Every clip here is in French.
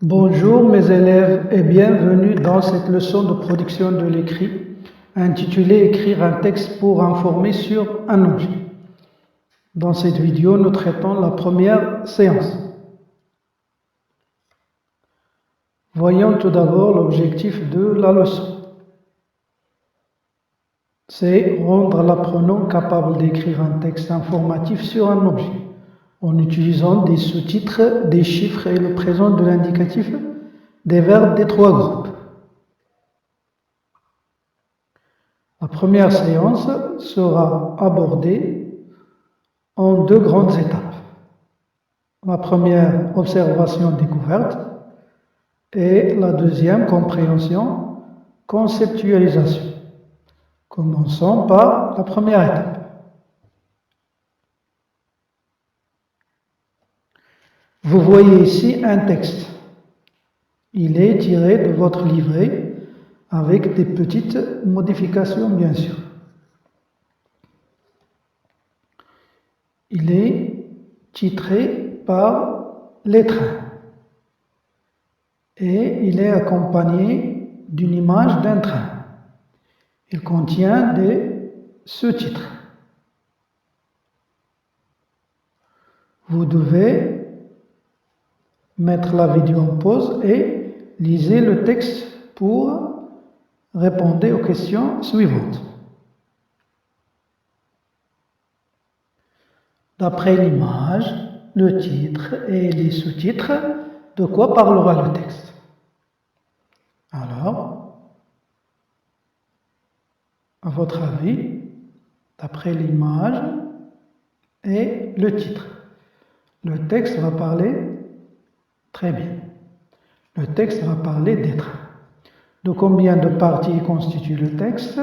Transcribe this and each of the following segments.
Bonjour mes élèves et bienvenue dans cette leçon de production de l'écrit intitulée Écrire un texte pour informer sur un objet. Dans cette vidéo, nous traitons la première séance. Voyons tout d'abord l'objectif de la leçon. C'est rendre l'apprenant capable d'écrire un texte informatif sur un objet en utilisant des sous-titres, des chiffres et le présent de l'indicatif des verbes des trois groupes. La première séance sera abordée en deux grandes étapes. La première, observation découverte, et la deuxième, compréhension, conceptualisation. Commençons par la première étape. Vous voyez ici un texte. Il est tiré de votre livret avec des petites modifications, bien sûr. Il est titré par les trains et il est accompagné d'une image d'un train. Il contient des sous-titres. Vous devez mettre la vidéo en pause et lisez le texte pour répondre aux questions suivantes. D'après l'image, le titre et les sous-titres, de quoi parlera le texte? Alors, à votre avis, d'après l'image et le titre, le texte va parler très bien. Le texte va parler des trains. De combien de parties constitue le texte?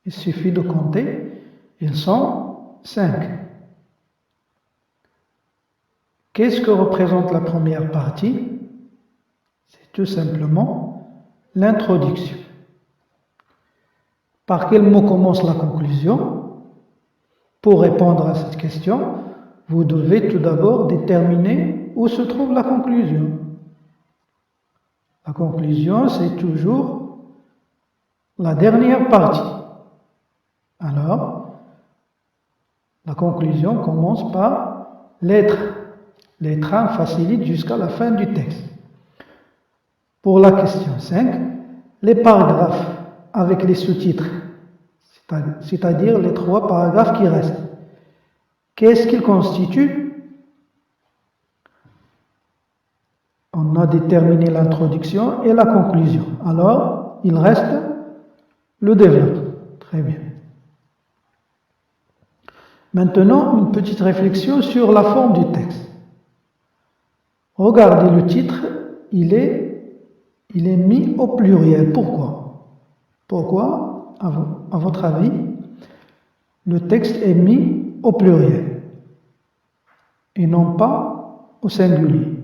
Il suffit de compter. Ils sont 5. Qu'est-ce que représente la première partie? C'est tout simplement l'introduction. Par quel mot commence la conclusion? Pour répondre à cette question, vous devez tout d'abord déterminer où se trouve la conclusion. La conclusion, c'est toujours la dernière partie. Alors, la conclusion commence par les trains. Les trains facilitent jusqu'à la fin du texte. Pour la question 5, les paragraphes avec les sous-titres, c'est-à-dire les 3 paragraphes qui restent. Qu'est-ce qu'ils constituent? On a déterminé l'introduction et la conclusion. Alors, il reste le développement. Très bien. Maintenant, une petite réflexion sur la forme du texte. Regardez le titre, il est mis au pluriel. Pourquoi? Pourquoi, à votre avis, le texte est mis au pluriel et non pas au singulier?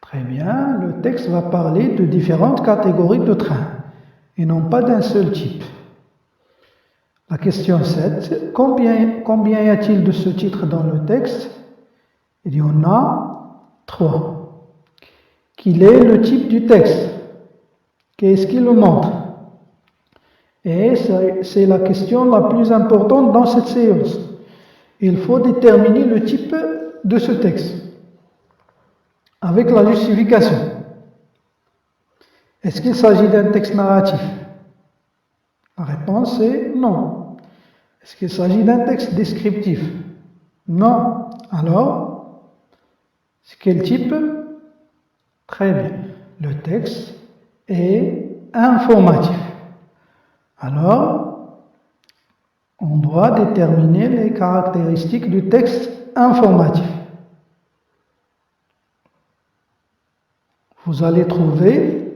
Très bien, le texte va parler de différentes catégories de trains et non pas d'un seul type. La question 7, combien y a-t-il de sous-titres dans le texte? Il y en a 3. Quel est le type du texte? Qu'est-ce qu'il nous montre? Et c'est la question la plus importante dans cette séance. Il faut déterminer le type de ce texte avec la justification. Est-ce qu'il s'agit d'un texte narratif? La réponse est non. Est-ce qu'il s'agit d'un texte descriptif? Non. Alors, c'est quel type? Très bien. Le texte est informatif. Alors, on doit déterminer les caractéristiques du texte informatif. Vous allez trouver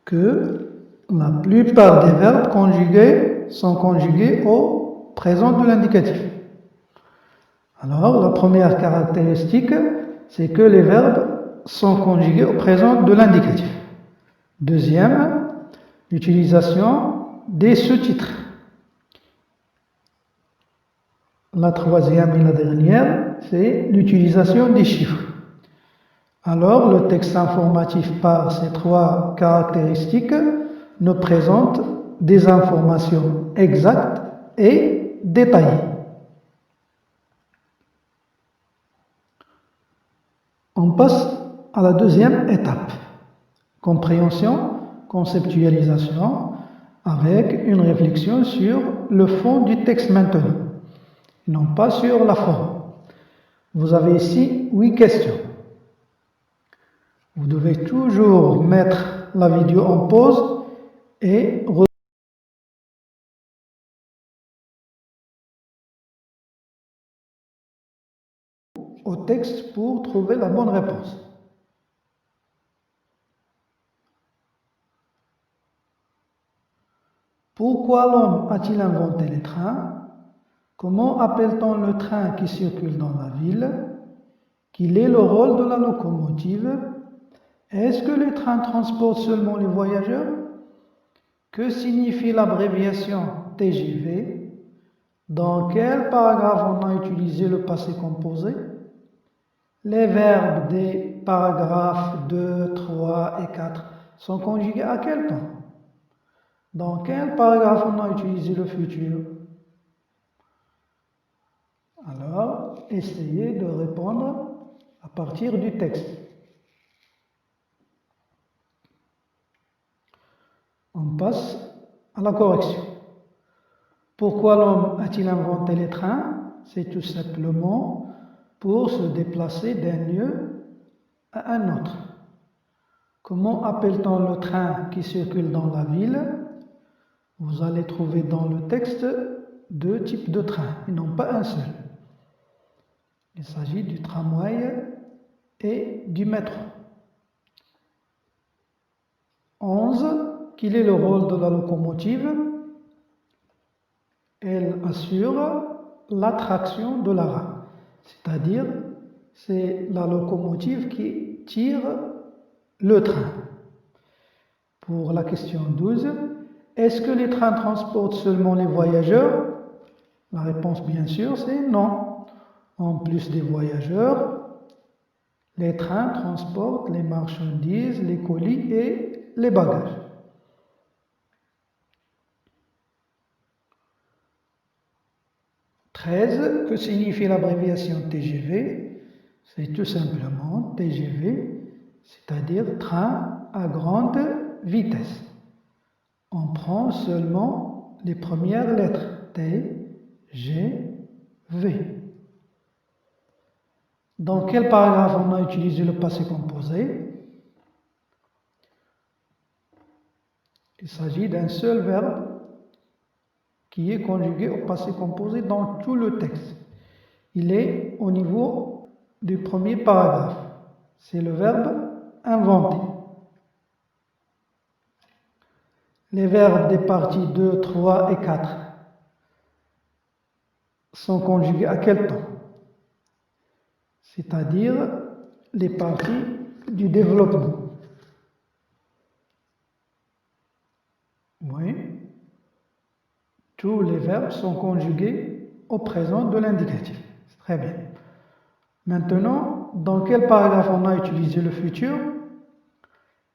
que la plupart des verbes conjugués sont conjugués au présent de l'indicatif. Alors, la première caractéristique, c'est que les verbes sont conjugués au présent de l'indicatif. Deuxième, l'utilisation des sous-titres. La troisième et la dernière, c'est l'utilisation des chiffres. Alors, le texte informatif par ces trois caractéristiques nous présente des informations exactes et détaillées. On passe à la deuxième étape. Compréhension, conceptualisation, avec une réflexion sur le fond du texte maintenant, non pas sur la forme. Vous avez ici 8 questions. Vous devez toujours mettre la vidéo en pause et au texte pour trouver la bonne réponse. Pourquoi l'homme a-t-il inventé les trains? Comment appelle-t-on le train qui circule dans la ville? Quel est le rôle de la locomotive? Est-ce que les trains transportent seulement les voyageurs? Que signifie l'abréviation TGV? Dans quel paragraphe on a utilisé le passé composé? Les verbes des paragraphes 2, 3 et 4 sont conjugués à quel temps? Dans quel paragraphe on a utilisé le futur? Alors, essayez de répondre à partir du texte. On passe à la correction. Pourquoi l'homme a-t-il inventé les trains? C'est tout simplement pour se déplacer d'un lieu à un autre. Comment appelle-t-on le train qui circule dans la ville? Vous allez trouver dans le texte 2 types de trains, et non pas un seul. Il s'agit du tramway et du métro. 11. Quel est le rôle de la locomotive? Elle assure l'attraction de la rame, c'est-à-dire c'est la locomotive qui tire le train. Pour la question 12, est-ce que les trains transportent seulement les voyageurs? La réponse bien sûr c'est non. En plus des voyageurs, les trains transportent les marchandises, les colis et les bagages. « 13. Que signifie l'abréviation TGV? C'est tout simplement TGV, c'est-à-dire train à grande vitesse. On prend seulement les premières lettres T, G, V. Dans quel paragraphe on a utilisé le passé composé? Il s'agit d'un seul verbe qui est conjugué au passé composé dans tout le texte. Il est au niveau du premier paragraphe. C'est le verbe inventer. Les verbes des parties 2, 3 et 4 sont conjugués à quel temps? C'est-à-dire les parties du développement. Oui. Tous les verbes sont conjugués au présent de l'indicatif. Très bien. Maintenant, dans quel paragraphe on a utilisé le futur?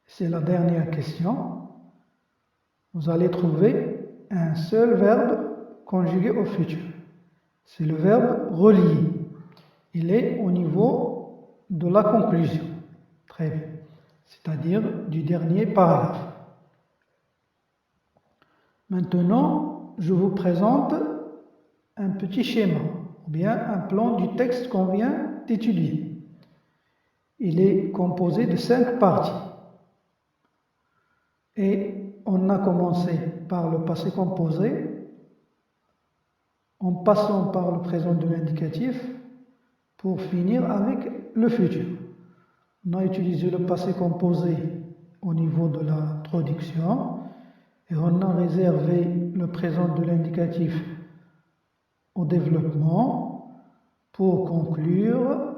C'est la dernière question. Vous allez trouver un seul verbe conjugué au futur. C'est le verbe relier. Il est au niveau de la conclusion. Très bien. C'est-à-dire du dernier paragraphe. Maintenant, je vous présente un petit schéma, ou bien un plan du texte qu'on vient d'étudier. Il est composé de 5 parties. Et on a commencé par le passé composé, en passant par le présent de l'indicatif, pour finir avec le futur. On a utilisé le passé composé au niveau de l'introduction, et on a réservé le présent de l'indicatif au développement pour conclure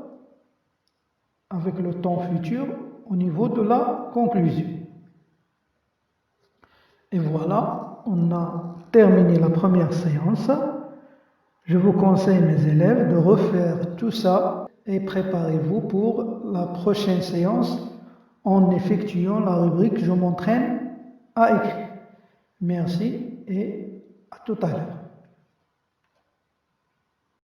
avec le temps futur au niveau de la conclusion. Et voilà, on a terminé la première séance. Je vous conseille, mes élèves, de refaire tout ça et préparez-vous pour la prochaine séance en effectuant la rubrique « Je m'entraîne à écrire ». Merci et à tout à l'heure.